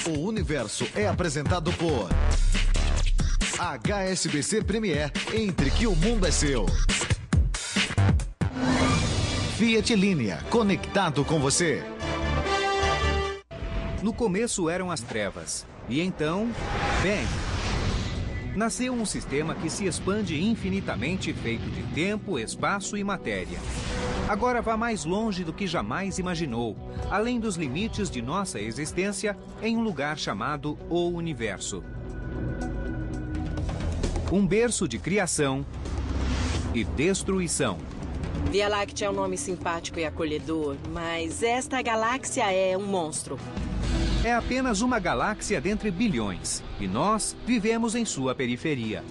O Universo é apresentado por HSBC Premier. Entre que o mundo é seu. Fiat Linea, conectado com você. No começo eram as trevas. E então, bem, nasceu um sistema que se expande infinitamente, feito de tempo, espaço e matéria. Agora vá mais longe do que jamais imaginou, além dos limites de nossa existência, em um lugar chamado O Universo. Um berço de criação e destruição. Via Láctea é um nome simpático e acolhedor, mas esta galáxia é um monstro. É apenas uma galáxia dentre bilhões, e nós vivemos em sua periferia.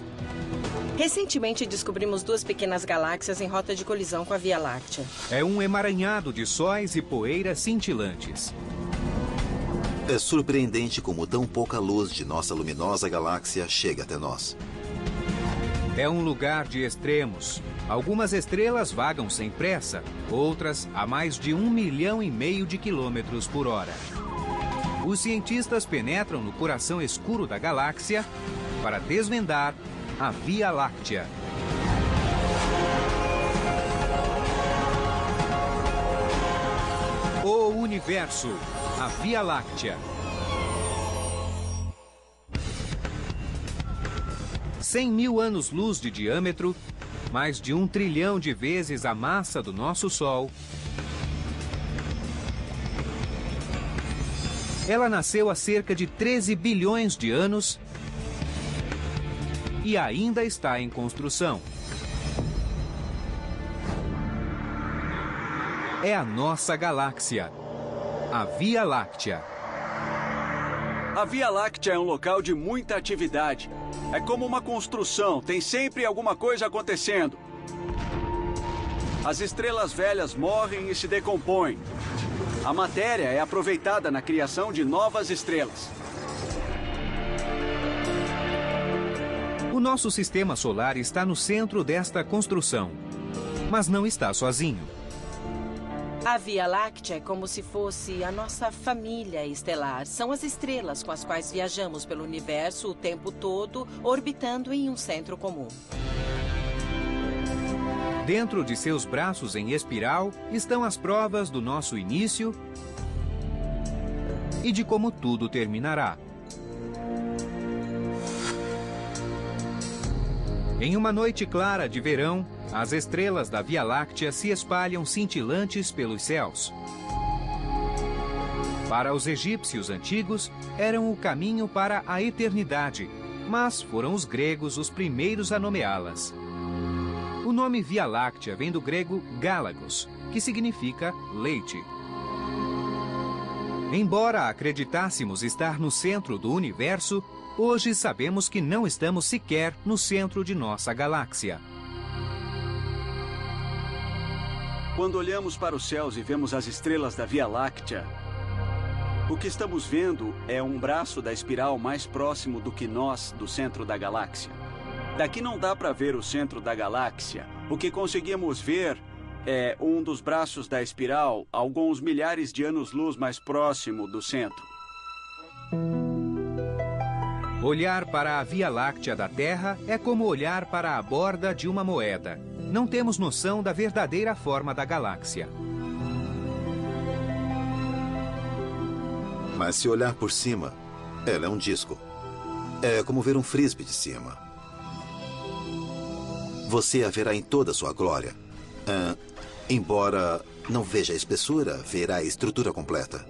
Recentemente descobrimos 2 pequenas galáxias em rota de colisão com a Via Láctea. É um emaranhado de sóis e poeiras cintilantes. É surpreendente como tão pouca luz de nossa luminosa galáxia chega até nós. É um lugar de extremos. Algumas estrelas vagam sem pressa, outras a mais de 1,5 milhão de quilômetros por hora. Os cientistas penetram no coração escuro da galáxia para desvendar a Via Láctea. O Universo, a Via Láctea. 100 mil anos-luz de diâmetro, mais de 1 trilhão de vezes a massa do nosso Sol. Ela nasceu há cerca de 13 bilhões de anos e ainda está em construção. É a nossa galáxia, a Via Láctea. A Via Láctea é um local de muita atividade. É como uma construção, tem sempre alguma coisa acontecendo. As estrelas velhas morrem e se decompõem. A matéria é aproveitada na criação de novas estrelas. O nosso sistema solar está no centro desta construção, mas não está sozinho. A Via Láctea é como se fosse a nossa família estelar. São as estrelas com as quais viajamos pelo universo o tempo todo, orbitando em um centro comum. Dentro de seus braços em espiral estão as provas do nosso início e de como tudo terminará. Em uma noite clara de verão, as estrelas da Via Láctea se espalham cintilantes pelos céus. Para os egípcios antigos, eram o caminho para a eternidade, mas foram os gregos os primeiros a nomeá-las. O nome Via Láctea vem do grego Gálagos, que significa leite. Embora acreditássemos estar no centro do universo, hoje sabemos que não estamos sequer no centro de nossa galáxia. Quando olhamos para os céus e vemos as estrelas da Via Láctea, o que estamos vendo é um braço da espiral mais próximo do que nós do centro da galáxia. Daqui não dá para ver o centro da galáxia. O que conseguimos ver é um dos braços da espiral, alguns milhares de anos-luz mais próximo do centro. Olhar para a Via Láctea da Terra é como olhar para a borda de uma moeda. Não temos noção da verdadeira forma da galáxia. Mas se olhar por cima, ela é um disco. É como ver um frisbee de cima. Você a verá em toda a sua glória. Embora não veja a espessura, verá a estrutura completa.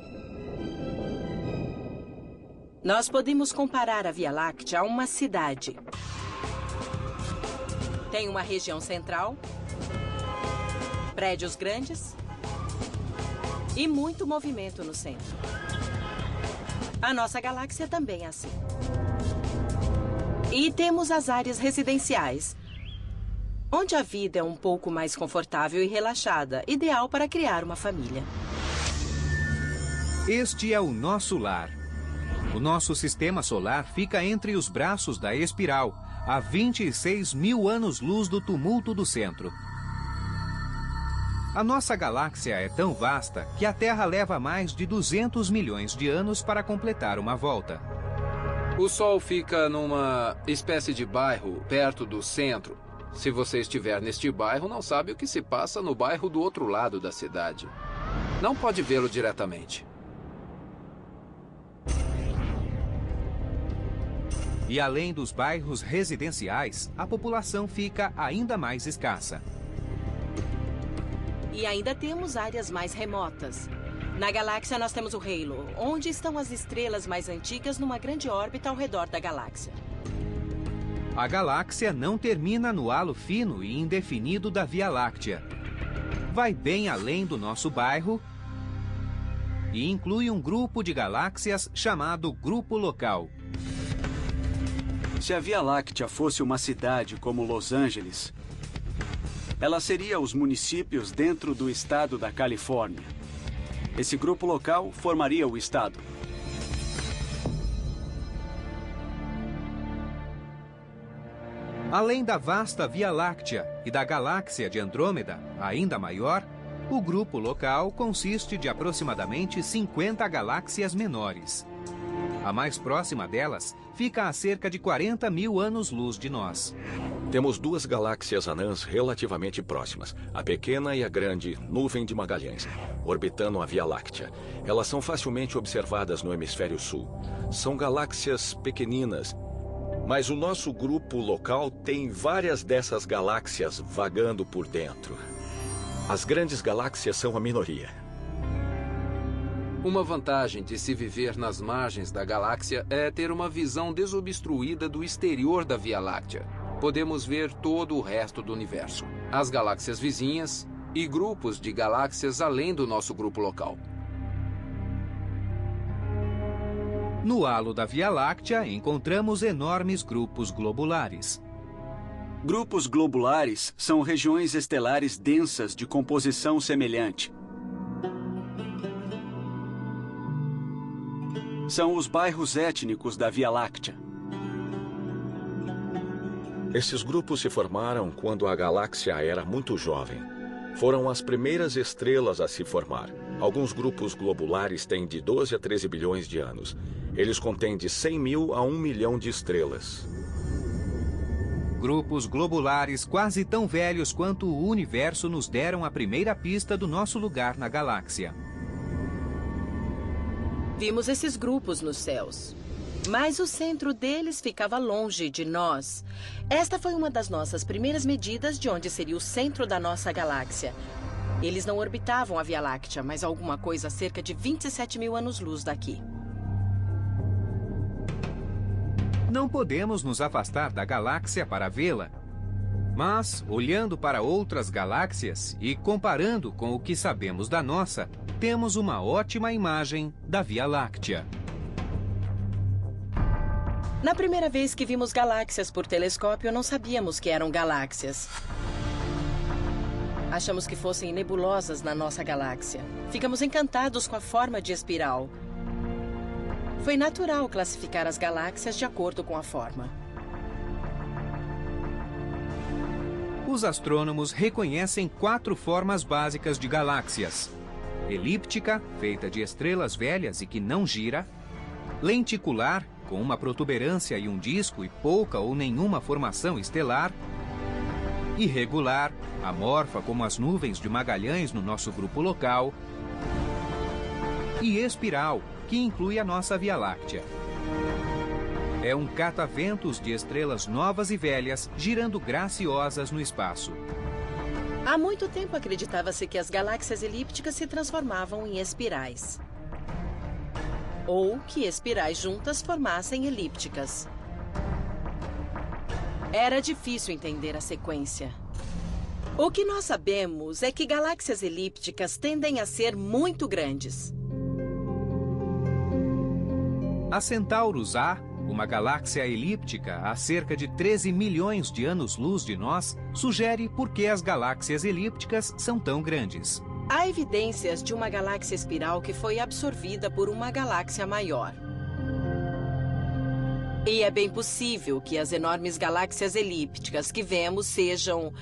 Nós podemos comparar a Via Láctea a uma cidade. Tem uma região central, prédios grandes e muito movimento no centro. A nossa galáxia também é assim. E temos as áreas residenciais, onde a vida é um pouco mais confortável e relaxada, ideal para criar uma família. Este é o nosso lar. O nosso sistema solar fica entre os braços da espiral, a 26 mil anos-luz do tumulto do centro. A nossa galáxia é tão vasta que a Terra leva mais de 200 milhões de anos para completar uma volta. O Sol fica numa espécie de bairro perto do centro. Se você estiver neste bairro, não sabe o que se passa no bairro do outro lado da cidade. Não pode vê-lo diretamente. E além dos bairros residenciais, a população fica ainda mais escassa. E ainda temos áreas mais remotas. Na galáxia nós temos o Halo, onde estão as estrelas mais antigas numa grande órbita ao redor da galáxia. A galáxia não termina no halo fino e indefinido da Via Láctea. Vai bem além do nosso bairro e inclui um grupo de galáxias chamado Grupo Local. Se a Via Láctea fosse uma cidade como Los Angeles, ela seria os municípios dentro do estado da Califórnia. Esse grupo local formaria o estado. Além da vasta Via Láctea e da galáxia de Andrômeda, ainda maior, o grupo local consiste de aproximadamente 50 galáxias menores. A mais próxima delas fica a cerca de 40 mil anos-luz de nós. Temos duas galáxias anãs relativamente próximas, a pequena e a grande Nuvem de Magalhães, orbitando a Via Láctea. Elas são facilmente observadas no hemisfério sul. São galáxias pequeninas, mas o nosso grupo local tem várias dessas galáxias vagando por dentro. As grandes galáxias são a minoria. Uma vantagem de se viver nas margens da galáxia é ter uma visão desobstruída do exterior da Via Láctea. Podemos ver todo o resto do universo, as galáxias vizinhas e grupos de galáxias além do nosso grupo local. No halo da Via Láctea encontramos enormes grupos globulares. Grupos globulares são regiões estelares densas de composição semelhante. São os bairros étnicos da Via Láctea. Esses grupos se formaram quando a galáxia era muito jovem. Foram as primeiras estrelas a se formar. Alguns grupos globulares têm de 12 a 13 bilhões de anos. Eles contêm de 100 mil a 1 milhão de estrelas. Grupos globulares quase tão velhos quanto o universo nos deram a primeira pista do nosso lugar na galáxia. Vimos esses grupos nos céus, mas o centro deles ficava longe de nós. Esta foi uma das nossas primeiras medidas de onde seria o centro da nossa galáxia. Eles não orbitavam a Via Láctea, mas alguma coisa a cerca de 27 mil anos-luz daqui. Não podemos nos afastar da galáxia para vê-la. Mas, olhando para outras galáxias e comparando com o que sabemos da nossa, temos uma ótima imagem da Via Láctea. Na primeira vez que vimos galáxias por telescópio, não sabíamos que eram galáxias. Achamos que fossem nebulosas na nossa galáxia. Ficamos encantados com a forma de espiral. Foi natural classificar as galáxias de acordo com a forma. Os astrônomos reconhecem 4 formas básicas de galáxias: elíptica, feita de estrelas velhas e que não gira; lenticular, com uma protuberância e um disco e pouca ou nenhuma formação estelar; irregular, amorfa como as nuvens de Magalhães no nosso grupo local; e espiral, que inclui a nossa Via Láctea. É um cataventos de estrelas novas e velhas girando graciosas no espaço. Há muito tempo acreditava-se que as galáxias elípticas se transformavam em espirais. Ou que espirais juntas formassem elípticas. Era difícil entender a sequência. O que nós sabemos é que galáxias elípticas tendem a ser muito grandes. A Centaurus A, uma galáxia elíptica a cerca de 13 milhões de anos-luz de nós, sugere por que as galáxias elípticas são tão grandes. Há evidências de uma galáxia espiral que foi absorvida por uma galáxia maior. E é bem possível que as enormes galáxias elípticas que vemos sejam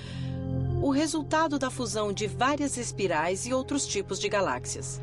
o resultado da fusão de várias espirais e outros tipos de galáxias.